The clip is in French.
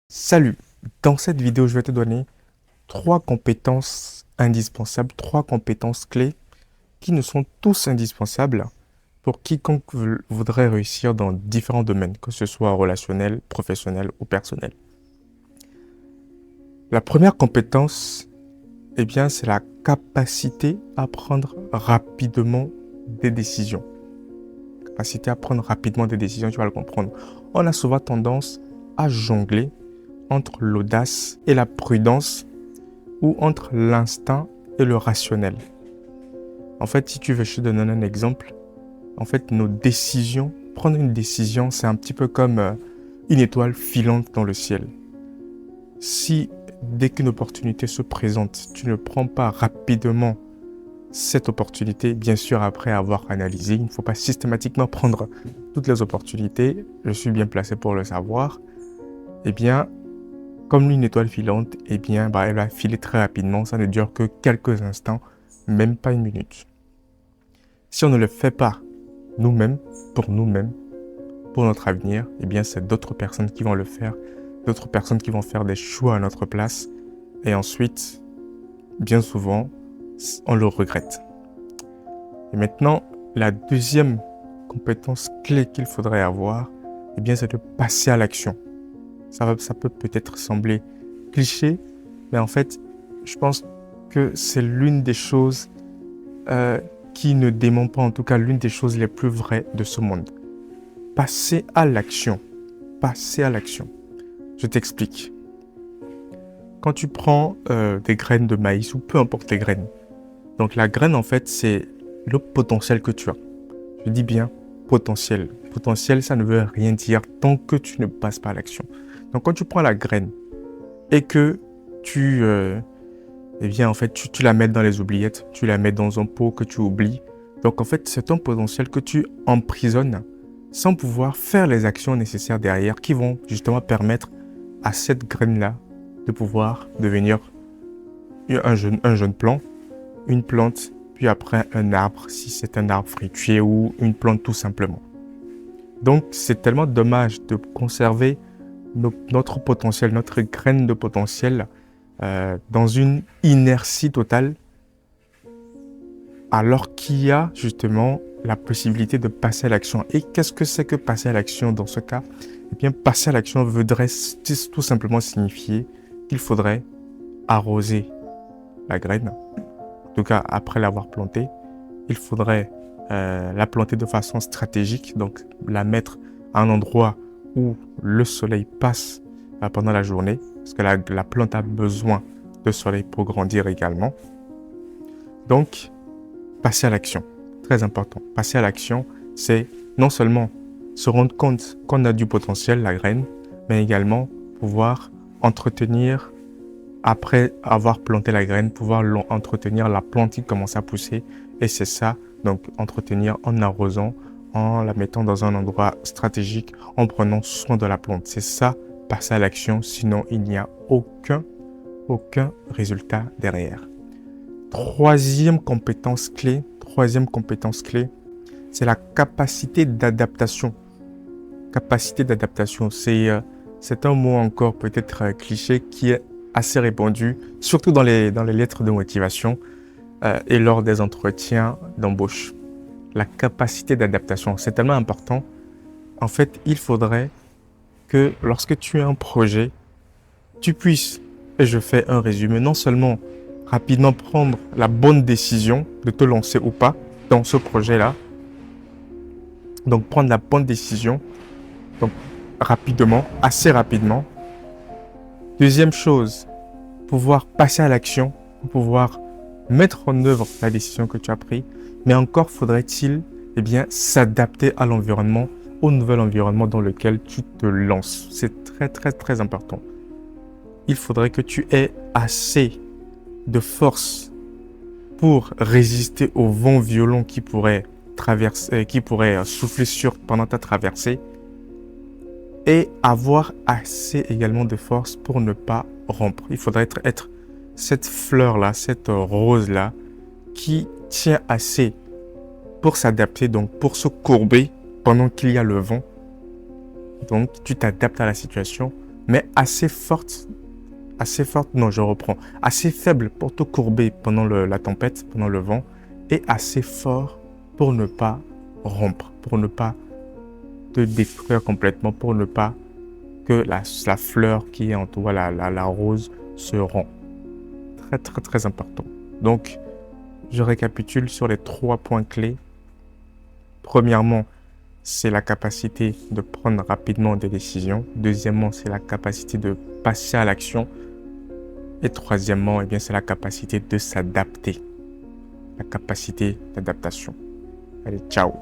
Salut, dans cette vidéo, je vais te donner trois compétences indispensables, trois compétences clés qui ne sont tous indispensables pour quiconque voudrait réussir dans différents domaines, que ce soit relationnel, professionnel ou personnel. La première compétence, c'est la capacité à prendre rapidement des décisions. Capacité à prendre rapidement des décisions, tu vas le comprendre. On a souvent tendance à jongler entre l'audace et la prudence ou entre l'instinct et le rationnel. En fait, si tu veux, je te donne un exemple. En fait, nos décisions, prendre une décision, c'est un petit peu comme une étoile filante dans le ciel. Si dès qu'une opportunité se présente, tu ne prends pas rapidement cette opportunité, bien sûr après avoir analysé, il ne faut pas systématiquement prendre toutes les opportunités, je suis bien placé pour le savoir, comme une étoile filante, elle va filer très rapidement, ça ne dure que quelques instants, même pas une minute. Si on ne le fait pas nous-mêmes, pour notre avenir, c'est d'autres personnes qui vont le faire, d'autres personnes qui vont faire des choix à notre place, et ensuite, bien souvent, on le regrette. Et maintenant, la deuxième compétence clé qu'il faudrait avoir, c'est de passer à l'action. Ça peut peut-être sembler cliché, mais en fait, je pense que c'est l'une des choses qui ne dément pas, en tout cas l'une des choses les plus vraies de ce monde. Passer à l'action. Passer à l'action. Je t'explique. Quand tu prends des graines de maïs ou peu importe les graines, donc la graine en fait c'est le potentiel que tu as. Je dis bien potentiel. Potentiel, ça ne veut rien dire tant que tu ne passes pas à l'action. Donc quand tu prends la graine et que tu la mets dans les oubliettes, tu la mets dans un pot que tu oublies. Donc en fait, c'est ton potentiel que tu emprisonnes sans pouvoir faire les actions nécessaires derrière qui vont justement permettre à cette graine-là de pouvoir devenir un jeune plant, une plante, puis après un arbre si c'est un arbre fruitier ou une plante tout simplement. Donc c'est tellement dommage de conserver notre potentiel, notre graine de potentiel dans une inertie totale, alors qu'il y a justement la possibilité de passer à l'action. Et qu'est-ce que c'est que passer à l'action dans ce cas? Passer à l'action voudrait tout simplement signifier qu'il faudrait arroser la graine. En tout cas, après l'avoir plantée, il faudrait la planter de façon stratégique, donc la mettre à un endroit où le soleil passe pendant la journée, parce que la plante a besoin de soleil pour grandir également. Donc, passer à l'action, très important. Passer à l'action, c'est non seulement se rendre compte qu'on a du potentiel, la graine, mais également pouvoir entretenir, après avoir planté la graine, pouvoir entretenir la plante qui commence à pousser. Et c'est ça, donc entretenir en arrosant, en la mettant dans un endroit stratégique, en prenant soin de la plante. C'est ça, passer à l'action, sinon il n'y a aucun résultat derrière. Troisième compétence clé, c'est la capacité d'adaptation. Capacité d'adaptation, c'est un mot encore peut-être cliché qui est assez répandu, surtout dans les lettres de motivation et lors des entretiens d'embauche. La capacité d'adaptation, c'est tellement important. En fait, il faudrait que lorsque tu as un projet, tu puisses, et je fais un résumé, non seulement rapidement prendre la bonne décision de te lancer ou pas dans ce projet-là, donc prendre la bonne décision, donc rapidement, assez rapidement. Deuxième chose, pouvoir passer à l'action, pouvoir mettre en œuvre la décision que tu as prise, mais encore faudrait-il s'adapter à l'environnement, au nouvel environnement dans lequel tu te lances. C'est très très très important. Il faudrait que tu aies assez de force pour résister au vent violent qui pourrait souffler pendant ta traversée, et avoir assez également de force pour ne pas rompre. Il faudrait être cette fleur-là, cette rose-là, qui tient assez pour s'adapter, donc pour se courber pendant qu'il y a le vent. Donc tu t'adaptes à la situation mais assez forte, non, je reprends, assez faible pour te courber pendant la tempête, pendant le vent, et assez fort pour ne pas rompre, pour ne pas te détruire complètement, pour ne pas que la fleur qui est en toi, la rose, se rompt. Très, très, très important. Donc, je récapitule sur les 3 points clés. Premièrement, c'est la capacité de prendre rapidement des décisions. Deuxièmement, c'est la capacité de passer à l'action. Et troisièmement, eh bien, c'est la capacité de s'adapter. La capacité d'adaptation. Allez, ciao!